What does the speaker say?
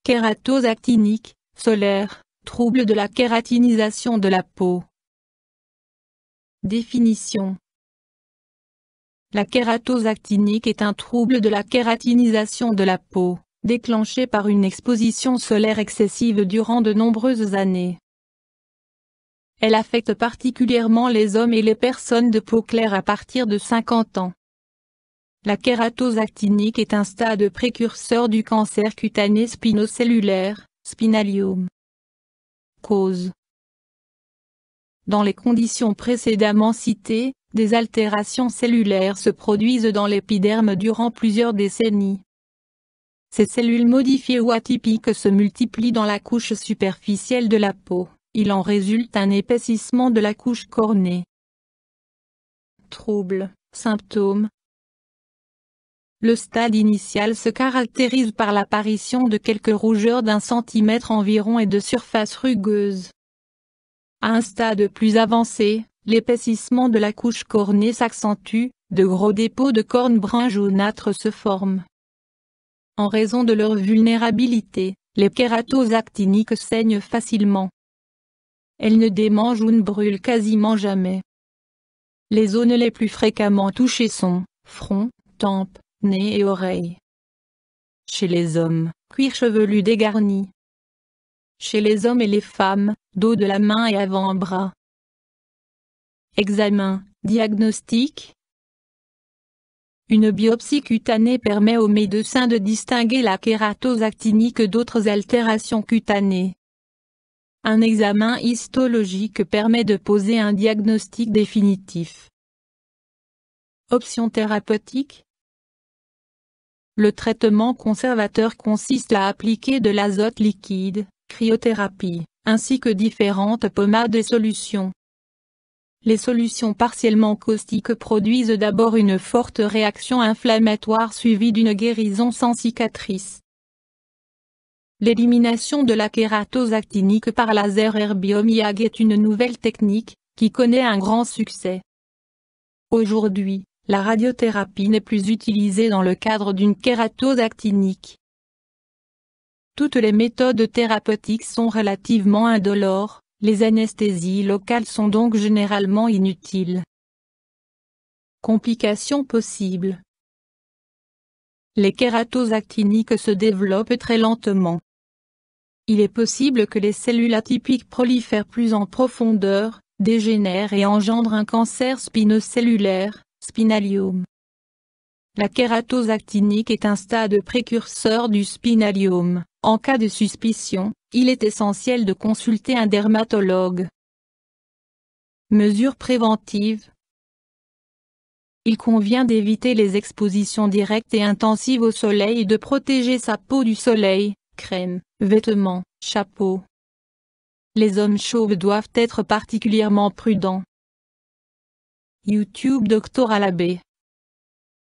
Kératose actinique, solaire, trouble de la kératinisation de la peau. Définition. La kératose actinique est un trouble de la kératinisation de la peau, déclenché par une exposition solaire excessive durant de nombreuses années. Elle affecte particulièrement les hommes et les personnes de peau claire à partir de 50 ans. La kératose actinique est un stade précurseur du cancer cutané spinocellulaire, spinalium. Cause. Dans les conditions précédemment citées, des altérations cellulaires se produisent dans l'épiderme durant plusieurs décennies. Ces cellules modifiées ou atypiques se multiplient dans la couche superficielle de la peau, il en résulte un épaississement de la couche cornée. Troubles, symptômes. Le stade initial se caractérise par l'apparition de quelques rougeurs d'1 centimètre environ et de surface rugueuse. À un stade plus avancé, l'épaississement de la couche cornée s'accentue, de gros dépôts de cornes brun jaunâtre se forment. En raison de leur vulnérabilité, les kératoses actiniques saignent facilement. Elles ne démangent ou ne brûlent quasiment jamais. Les zones les plus fréquemment touchées sont front, tempes, nez et oreilles. Chez les hommes, cuir chevelu dégarni. Chez les hommes et les femmes, dos de la main et avant-bras. Examen, diagnostic. Une biopsie cutanée permet au médecin de distinguer la kératose actinique d'autres altérations cutanées. Un examen histologique permet de poser un diagnostic définitif. Options thérapeutiques. Le traitement conservateur consiste à appliquer de l'azote liquide, cryothérapie, ainsi que différentes pommades et solutions. Les solutions partiellement caustiques produisent d'abord une forte réaction inflammatoire suivie d'une guérison sans cicatrice. L'élimination de la kératose actinique par laser Erbium-YAG est une nouvelle technique, qui connaît un grand succès. Aujourd'hui, la radiothérapie n'est plus utilisée dans le cadre d'une kératose actinique. Toutes les méthodes thérapeutiques sont relativement indolores, les anesthésies locales sont donc généralement inutiles. Complications possibles. Les kératoses actiniques se développent très lentement. Il est possible que les cellules atypiques prolifèrent plus en profondeur, dégénèrent et engendrent un cancer spinocellulaire, spinalium. La kératose actinique est un stade précurseur du spinalium. En cas de suspicion, il est essentiel de consulter un dermatologue. Mesures préventives. Il convient d'éviter les expositions directes et intensives au soleil et de protéger sa peau du soleil, crème, vêtements, chapeau. Les hommes chauves doivent être particulièrement prudents. YouTube Dr Alabé